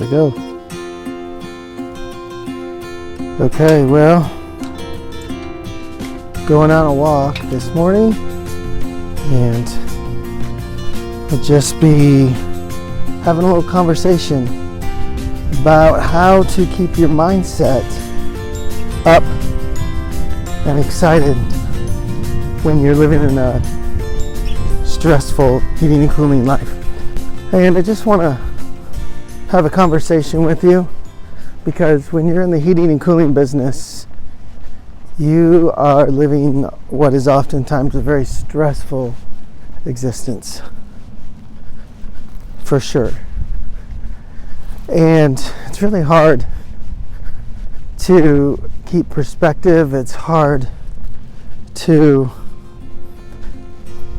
we go. Okay, well, going on a walk this morning, and I'll just be having a little conversation about how to keep your mindset up and excited when you're living in a stressful heating and cooling life. And I just want to have a conversation with you because when you're in the heating and cooling business, you are living what is oftentimes a very stressful existence, for sure. And it's really hard to keep perspective. It's hard to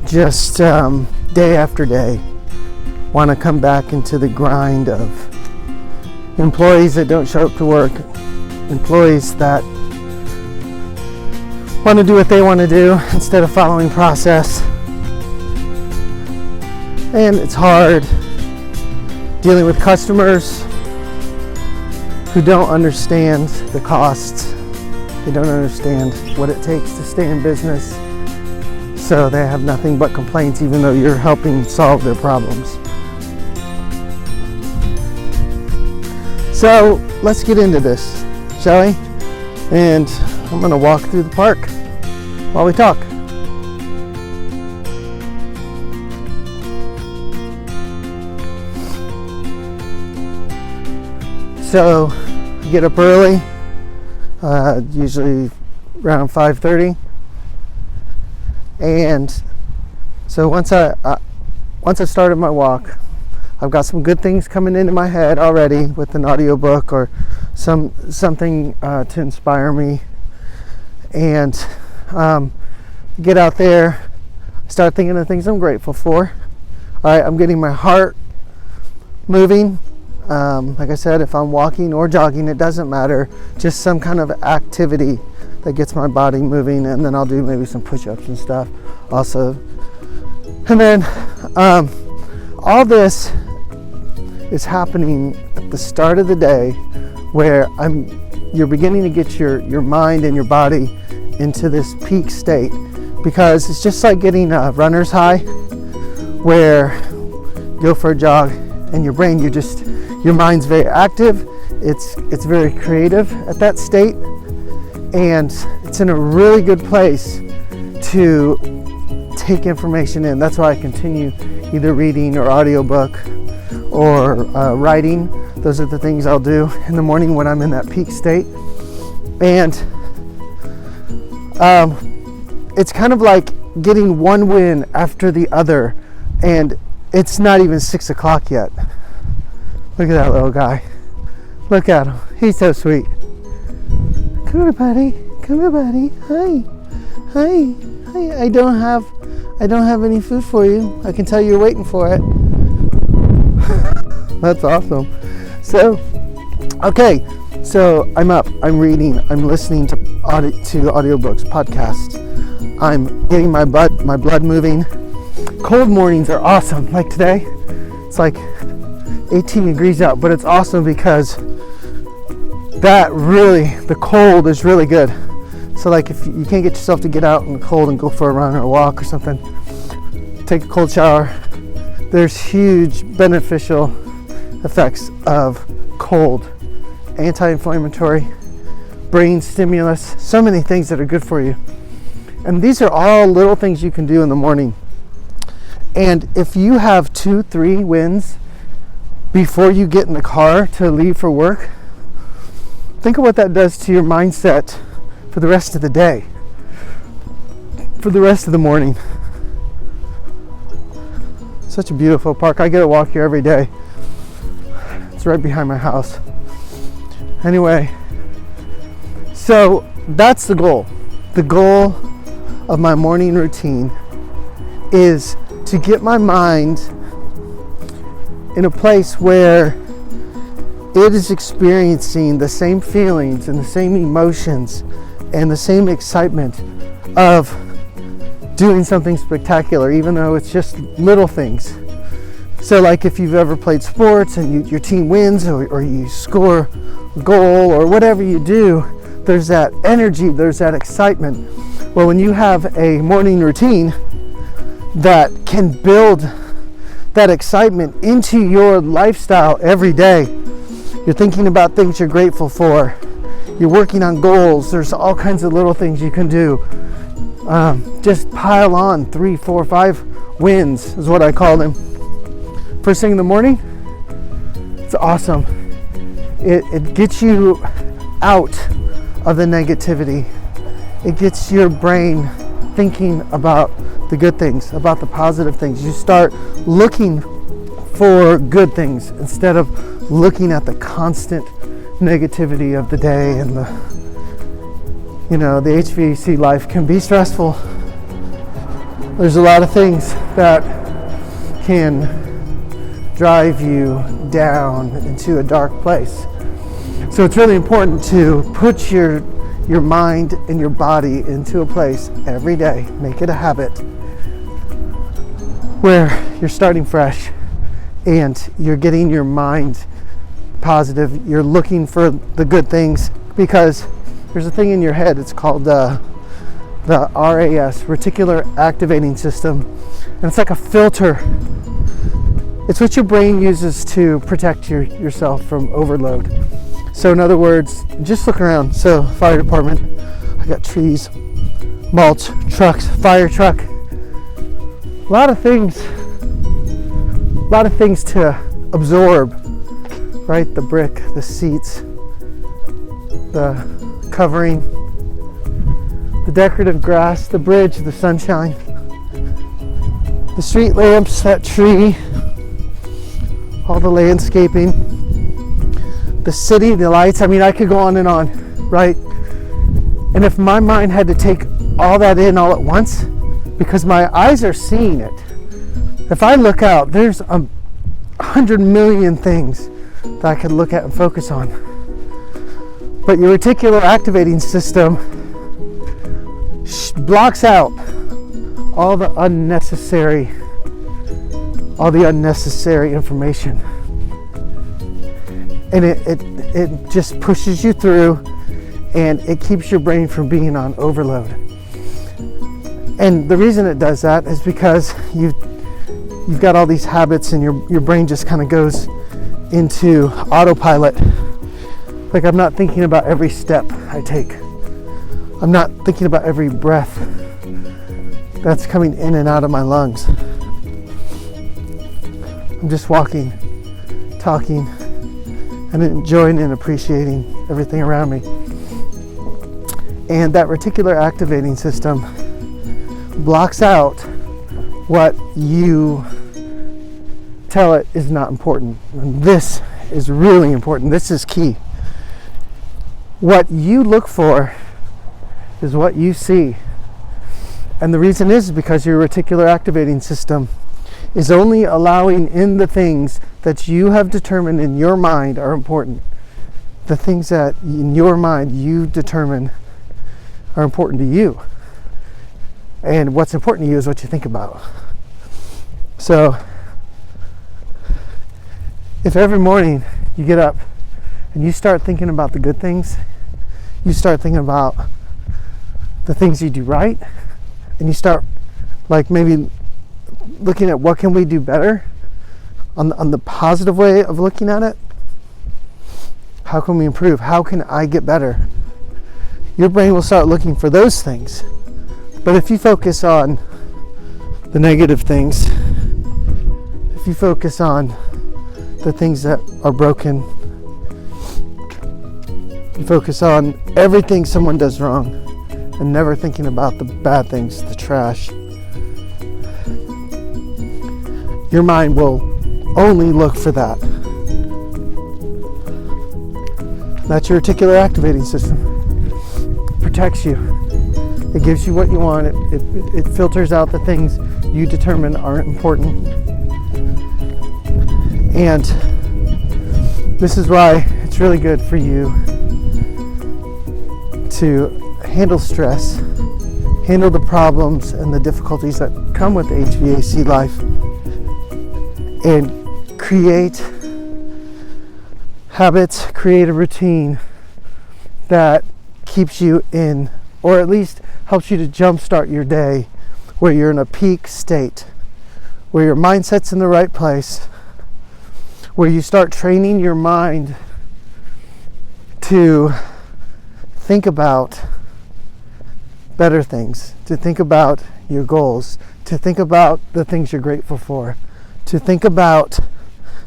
just day after day want to come back into the grind of employees that don't show up to work, employees that want to do what they want to do instead of following process. And it's hard dealing with customers who don't understand the costs. They don't understand what it takes to stay in business. So they have nothing but complaints even though you're helping solve their problems. So let's get into this, shall we? And I'm going to walk through the park while we talk. So I get up early, usually around 5:30. And so once I started my walk, I've got some good things coming into my head already with an audiobook or something to inspire me. And get out there, start thinking of things I'm grateful for. All right, I'm getting my heart moving. Like I said, if I'm walking or jogging, it doesn't matter. Just some kind of activity that gets my body moving, and then I'll do maybe some push-ups and stuff also. And then all this is happening at the start of the day where you're beginning to get your mind and your body into this peak state, because it's just like getting a runner's high where you go for a jog and your mind's very active, it's very creative at that state, and it's in a really good place to take information in. That's why I continue either reading or audiobook or writing. Those are the things I'll do in the morning when I'm in that peak state. And it's kind of like getting one win after the other, and it's not even 6 o'clock yet. Look at that little guy. Look at him. He's so sweet. Come here, buddy. Come here, buddy. Hi. Hi. Hi. I don't have any food for you. I can tell you're waiting for it. That's awesome. So, okay. So I'm up. I'm reading. I'm listening to audiobooks, podcasts. I'm getting my blood moving. Cold mornings are awesome. Like today, it's like 18 degrees out, but it's awesome because the cold is really good. So like if you can't get yourself to get out in the cold and go for a run or a walk or something, take a cold shower. There's huge beneficial effects of cold. Anti-inflammatory, brain stimulus, so many things that are good for you. And these are all little things you can do in the morning. And if you have 2-3 wins before you get in the car to leave for work, think of what that does to your mindset for the rest of the day, for the rest of the morning. Such a beautiful park. I get to walk here every day. It's right behind my house. Anyway, so that's the goal. The goal of my morning routine is to get my mind in a place where it is experiencing the same feelings and the same emotions and the same excitement of doing something spectacular, even though it's just little things. So like if you've ever played sports and your team wins or you score a goal or whatever you do, there's that energy, there's that excitement. Well, when you have a morning routine that can build that excitement into your lifestyle every day, you're thinking about things you're grateful for, you're working on goals, there's all kinds of little things you can do. Just pile on 3, 4, 5 wins is what I call them. First thing in the morning, it's awesome. It gets you out of the negativity. It gets your brain thinking about the good things, about the positive things. You start looking for good things instead of looking at the constant negativity of the day. And the HVAC life can be stressful. There's a lot of things that can drive you down into a dark place. So it's really important to put your mind and your body into a place every day. Make it a habit where you're starting fresh and you're getting your mind positive. You're looking for the good things, because there's a thing in your head. It's called the RAS, reticular activating system, and it's like a filter. It's what your brain uses to protect yourself from overload. So in other words, just look around. So fire department, I got trees, mulch, trucks, fire truck, a lot of things to absorb, right? The brick, the seats, the covering, the decorative grass, the bridge, the sunshine, the street lamps, that tree, all the landscaping, the city, the lights. I mean, I could go on and on, right? And if my mind had to take all that in all at once, because my eyes are seeing it, if I look out, there's 100 million things that I could look at and focus on. But your reticular activating system blocks out all the unnecessary information, and it just pushes you through, and it keeps your brain from being on overload. And the reason it does that is because you've got all these habits, and your brain just kind of goes into autopilot. Like, I'm not thinking about every step I take. I'm not thinking about every breath that's coming in and out of my lungs. I'm just walking, talking, and enjoying and appreciating everything around me. And that reticular activating system blocks out what you tell it is not important. And this is really important. This is key. What you look for is what you see. And the reason is because your reticular activating system is only allowing in the things that you have determined in your mind are important. The things that in your mind you determine are important to you. And what's important to you is what you think about. So if every morning you get up and you start thinking about the good things, you start thinking about the things you do right, and you start like maybe looking at what can we do better on the positive way of looking at it. How can we improve? How can I get better? Your brain will start looking for those things. But if you focus on the negative things, if you focus on the things that are broken, you focus on everything someone does wrong and never thinking about the bad things, the trash, your mind will only look for that. That's your reticular activating system. It protects you. It gives you what you want. It filters out the things you determine aren't important. And this is why it's really good for you to handle stress, handle the problems and the difficulties that come with the HVAC life, and create habits, create a routine that keeps you in, or at least helps you to jumpstart your day where you're in a peak state, where your mindset's in the right place, where you start training your mind to think about better things, to think about your goals, to think about the things you're grateful for, to think about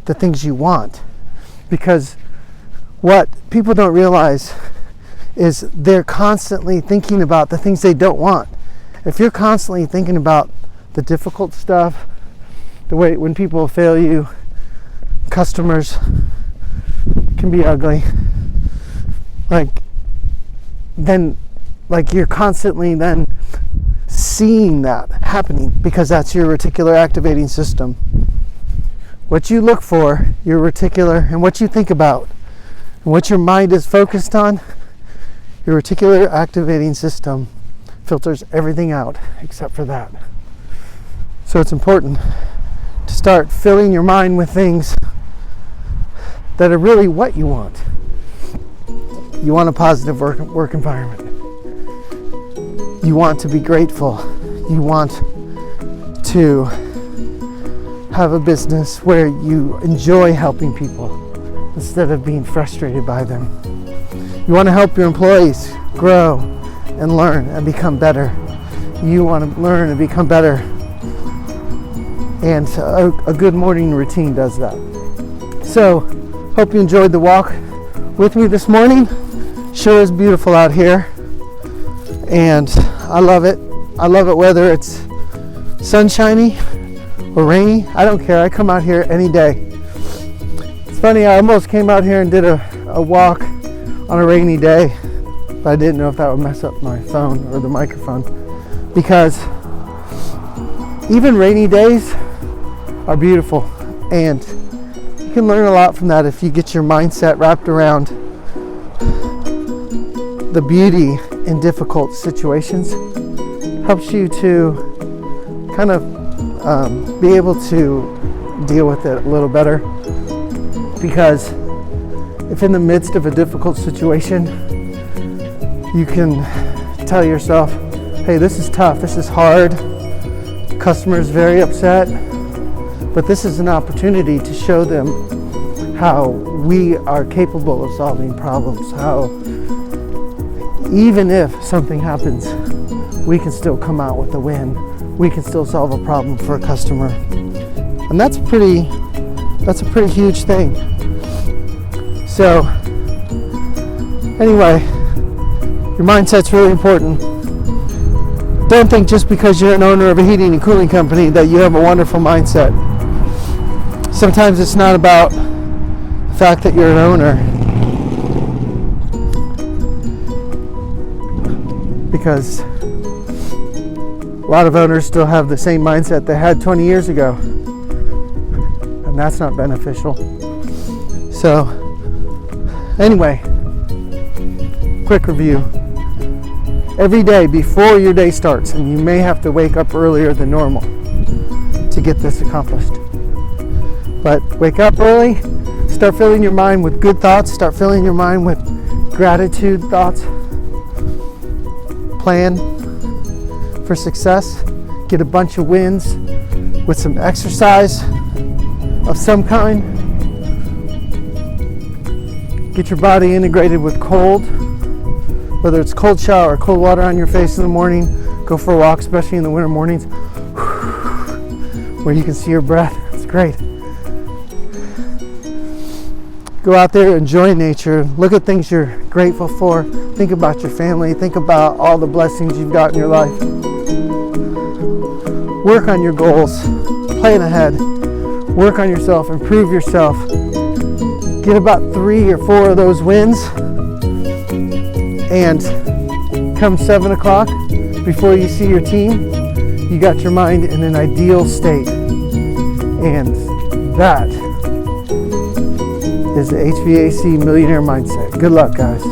the things you want. Because what people don't realize is they're constantly thinking about the things they don't want. If you're constantly thinking about the difficult stuff, the way when people fail you, customers can be ugly, you're constantly then seeing that happening, because that's your reticular activating system. What you look for, your reticular, and what you think about, and what your mind is focused on, your reticular activating system filters everything out except for that. So it's important to start filling your mind with things that are really what you want. You want a positive work environment. You want to be grateful. You want to have a business where you enjoy helping people instead of being frustrated by them. You want to help your employees grow and learn and become better. You want to learn and become better. And a good morning routine does that. So, hope you enjoyed the walk with me this morning. Sure is beautiful out here. And I love it. I love it whether it's sunshiny or rainy. I don't care. I come out here any day. It's funny, I almost came out here and did a walk on a rainy day, but I didn't know if that would mess up my phone or the microphone, because even rainy days are beautiful, and you can learn a lot from that if you get your mindset wrapped around the beauty in difficult situations. Helps you to kind of be able to deal with it a little better, because if in the midst of a difficult situation you can tell yourself, hey, this is tough, this is hard, customer is very upset, but this is an opportunity to show them how we are capable of solving problems, how even if something happens, we can still come out with a win. We can still solve a problem for a customer. And that's a pretty huge thing. So anyway, your mindset's really important. Don't think just because you're an owner of a heating and cooling company that you have a wonderful mindset. Sometimes it's not about the fact that you're an owner, because a lot of owners still have the same mindset they had 20 years ago, and that's not beneficial. So anyway, quick review. Every day before your day starts, and you may have to wake up earlier than normal to get this accomplished, but wake up early, start filling your mind with good thoughts, start filling your mind with gratitude thoughts, plan for success, get a bunch of wins with some exercise of some kind, get your body integrated with cold, whether it's cold shower or cold water on your face in the morning. Go for a walk, especially in the winter mornings where you can see your breath. It's great. Go out there, enjoy nature, look at things you're grateful for, think about your family, think about all the blessings you've got in your life. Work on your goals, plan ahead, work on yourself, improve yourself. Get about 3 or 4 of those wins, and come 7 o'clock, before you see your team, you got your mind in an ideal state. And that is the HVAC Millionaire Mindset. Good luck, guys.